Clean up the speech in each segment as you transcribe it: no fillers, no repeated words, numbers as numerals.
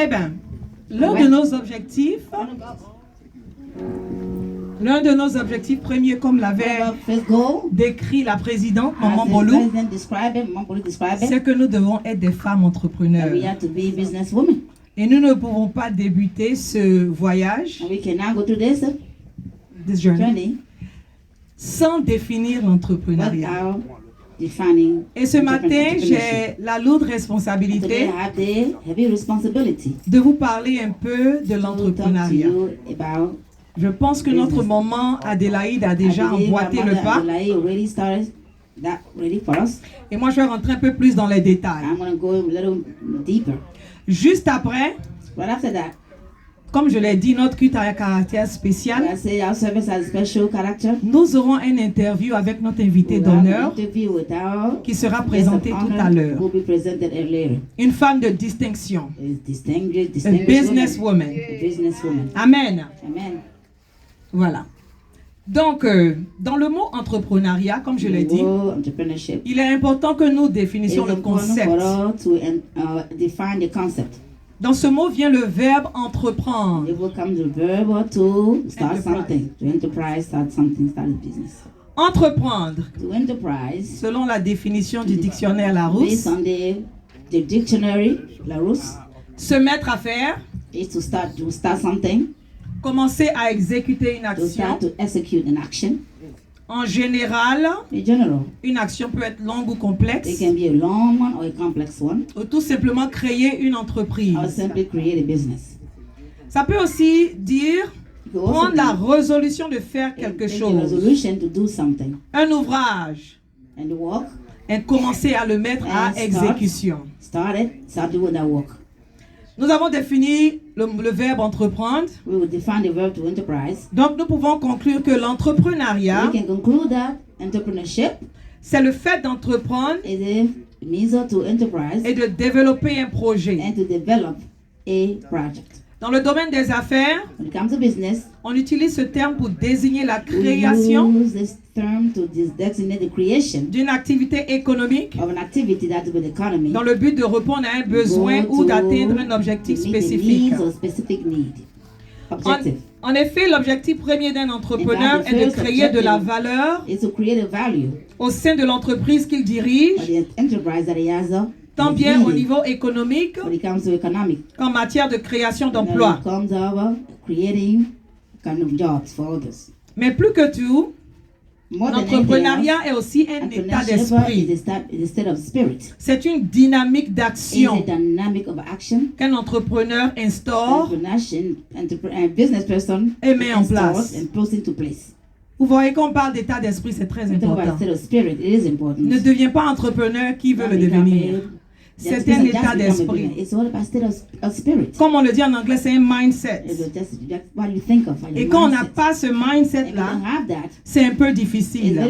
Eh bien, l'un de nos objectifs premiers, comme l'avait décrit la présidente Maman Bolou, c'est que nous devons être des femmes entrepreneurs. Et nous ne pouvons pas débuter ce voyage, this journey, sans définir l'entrepreneuriat. Et ce matin, j'ai la lourde responsabilité de vous parler un peu de l'entrepreneuriat. Je pense que notre maman Adélaïde a déjà emboîté le pas. Et moi, je vais rentrer un peu plus dans les détails. Juste après, comme je l'ai dit, notre culte a un caractère spécial. Nous aurons une interview avec notre invité d'honneur qui sera présentée tout à l'heure. Une femme de distinction. A businesswoman. Amen. Voilà. Donc, dans le mot entrepreneuriat, comme je l'ai dit, il est important que nous définissions le concept. Dans ce mot vient le verbe entreprendre. Entreprendre, selon la définition du dictionnaire Larousse, se mettre à faire, commencer à exécuter une action. En général, une action peut être longue ou complexe, ou tout simplement créer une entreprise. Ça peut aussi dire prendre la résolution de faire quelque chose, un ouvrage, et commencer à le mettre à exécution. Nous avons défini le verbe entreprendre. Donc nous pouvons conclure que l'entrepreneuriat, c'est le fait d'entreprendre et de développer un projet. Dans le domaine des affaires, on utilise ce terme pour désigner la création d'une activité économique dans le but de répondre à un besoin ou d'atteindre un objectif spécifique. En effet, l'objectif premier d'un entrepreneur est de créer de la valeur au sein de l'entreprise qu'il dirige, tant bien au niveau économique qu'en matière de création d'emplois. Mais plus que tout, l'entrepreneuriat est aussi un état d'esprit. C'est une dynamique d'action qu'un entrepreneur instaure et met en place. Vous voyez, quand on parle d'état d'esprit, c'est très important. Ne deviens pas entrepreneur qui veut le devenir. C'est un état d'esprit. Comme on le dit en anglais, c'est un mindset. Et quand on n'a pas ce mindset-là, c'est un peu difficile.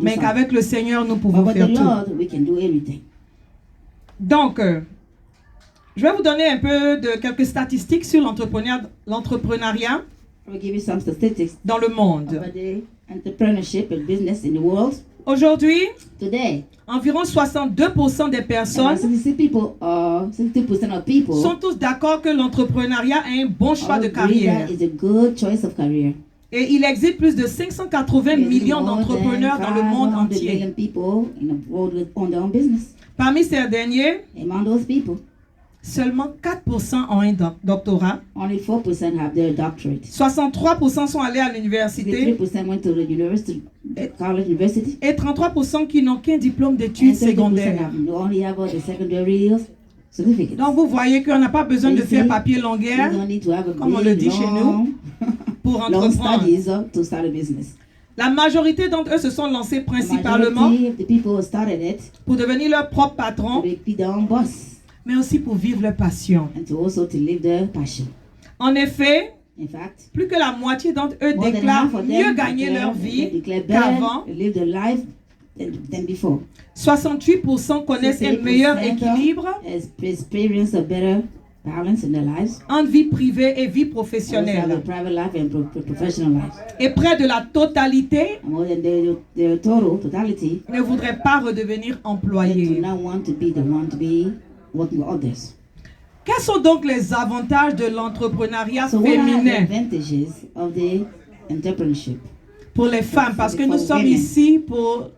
Mais qu'avec le Seigneur, nous pouvons faire tout. Donc, je vais vous donner un peu de quelques statistiques sur l'entrepreneuriat dans le monde. Aujourd'hui, environ 62% des personnes sont tous d'accord que l'entrepreneuriat est un bon choix de carrière. Et il existe plus de 580 millions d'entrepreneurs dans le monde entier. Parmi ces derniers, seulement 4% ont un doctorat. 63% sont allés à l'université. Et 33% qui n'ont qu'un diplôme d'études secondaires. Donc vous voyez qu'on n'a pas besoin de faire papier longueur, comme on le dit chez nous, pour entreprendre. La majorité d'entre eux se sont lancés principalement pour devenir leur propre patron, mais aussi pour vivre leur passion. En effet, plus que la moitié d'entre eux déclarent mieux gagner leur vie qu'avant. 68% connaissent un meilleur équilibre entre vie privée et vie professionnelle. Et près de la totalité ne voudraient pas redevenir employés. Quels sont donc les avantages de l'entrepreneuriat féminin pour les femmes? Parce que nous sommes ici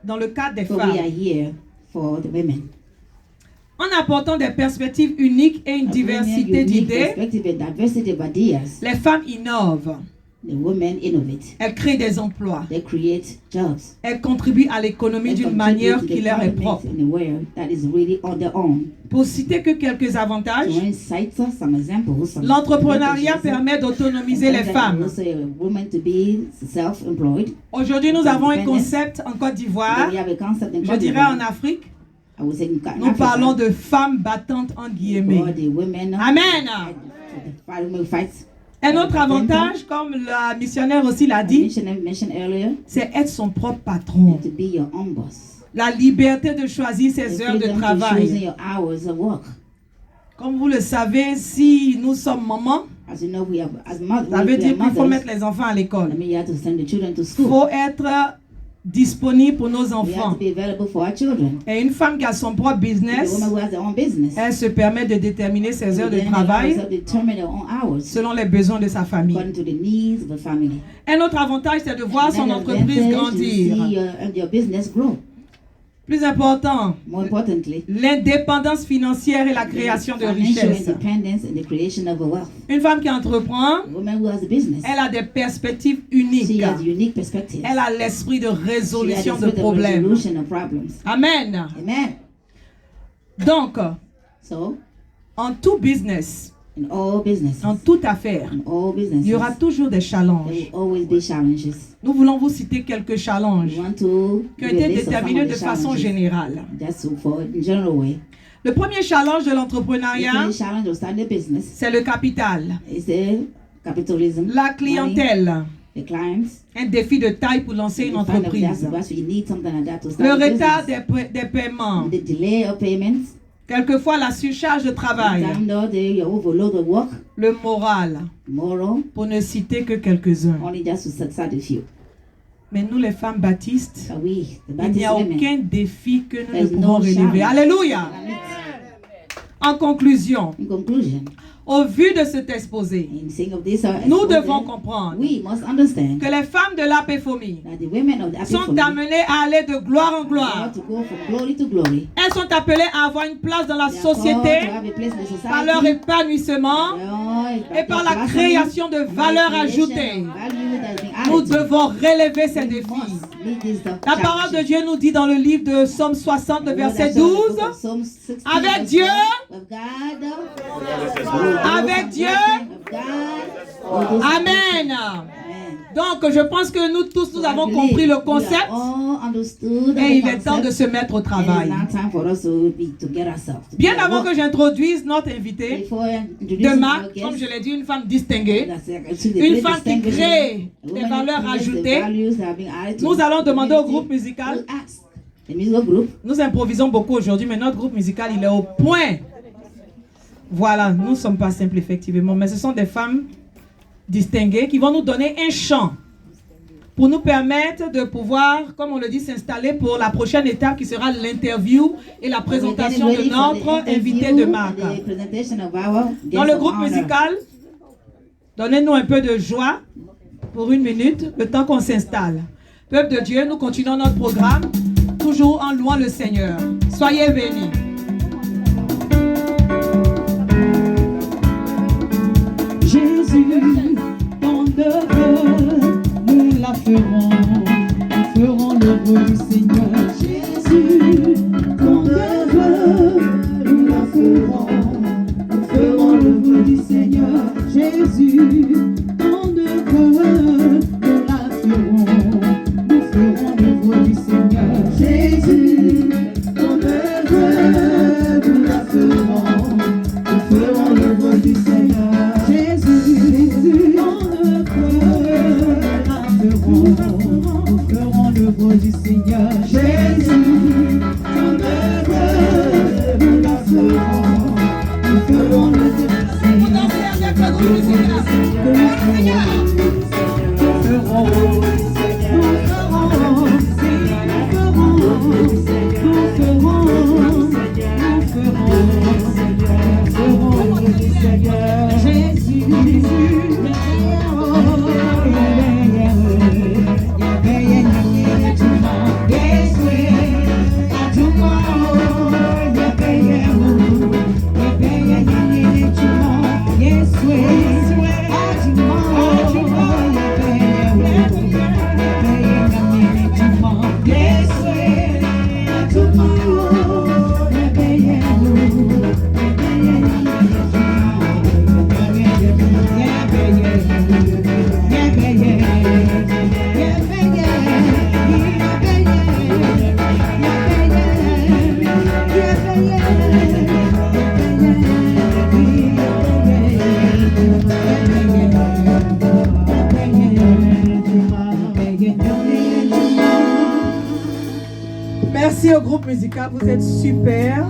dans le cadre des femmes. En apportant des perspectives uniques et une diversité d'idées, les femmes innovent. Elles créent des emplois. Elles contribuent à l'économie d'une manière qui leur est propre. Pour citer que quelques avantages, l'entrepreneuriat permet d'autonomiser les femmes. Aujourd'hui, nous avons un concept en Côte d'Ivoire, je dirais en Afrique. Nous parlons de femmes battantes en guillemets. Amen. Un autre avantage, comme la missionnaire aussi l'a dit, c'est être son propre patron. La liberté de choisir ses heures de travail. Comme vous le savez, si nous sommes mamans, ça veut dire qu'il faut mettre les enfants à l'école. Il faut être disponible pour nos enfants. Et une femme qui a son propre business, elle se permet de déterminer ses heures de travail selon les besoins de sa famille. Un autre avantage, c'est de voir son entreprise grandir. Plus important, l'indépendance financière et la création de richesses. Une femme qui entreprend, elle a des perspectives uniques. Elle a l'esprit de résolution de problèmes. Amen. Donc, en tout business, en toute affaire, il y aura toujours des challenges. Nous voulons vous citer quelques challenges qui ont été déterminés de façon générale. Le premier challenge de l'entrepreneuriat, c'est le capital, la clientèle, un défi de taille pour lancer une entreprise, le retard des paiements, quelquefois la surcharge de travail, le moral, pour ne citer que quelques-uns. Mais nous les femmes baptistes, il n'y a aucun défi que nous ne pouvons relever. Alléluia! En conclusion, au vu de cet exposé, nous devons comprendre que les femmes de l'APFOMI sont amenées à aller de gloire en gloire. Elles sont appelées à avoir une place dans la société par leur épanouissement et par la création de valeur ajoutée. Nous devons relever ces défis. La parole de Dieu nous dit dans le livre de Psaume 60, verset 12, avec Dieu, Amen. Donc, je pense que nous tous, nous avons compris le concept et il est temps de se mettre au travail. Bien avant que j'introduise notre invité de marque, comme je l'ai dit, une femme distinguée, une femme qui crée des valeurs ajoutées, nous allons demander au groupe musical. Nous improvisons beaucoup aujourd'hui, mais notre groupe musical, il est au point. Voilà, nous ne sommes pas simples effectivement, mais ce sont des femmes distinguées qui vont nous donner un chant pour nous permettre de pouvoir, comme on le dit, s'installer pour la prochaine étape qui sera l'interview et la présentation de notre invité de marque. Dans le groupe musical, donnez-nous un peu de joie pour 1 minute, le temps qu'on s'installe. Peuple de Dieu, nous continuons notre programme, toujours en louant le Seigneur. Soyez bénis. Jésus, ton œuvre, nous la ferons, nous ferons l'œuvre du Seigneur. Jésus, ton œuvre, nous la ferons, nous ferons l'œuvre du Seigneur. Jésus, ton œuvre, nous la ferons, nous ferons l'œuvre du Seigneur. Jésus, ton œuvre, nous la ferons, nous ferons l'œuvre du Seigneur. Nous ferons l'œuvre du Seigneur. Jésus, ton œuvre, nous la ferons. Nous ferons l'œuvre du Seigneur. Nous ferons Merci au groupe musical, vous êtes super.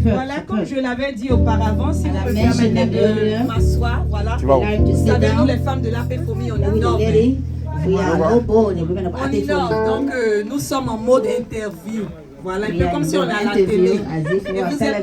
Voilà, comme je l'avais dit auparavant, si vous me permettez de m'asseoir, voilà. Vous savez, nous les femmes de l'APFOMI, on innove. On innove, donc nous sommes en mode interview. Voilà, un peu comme si on est à la télé. Et vous êtes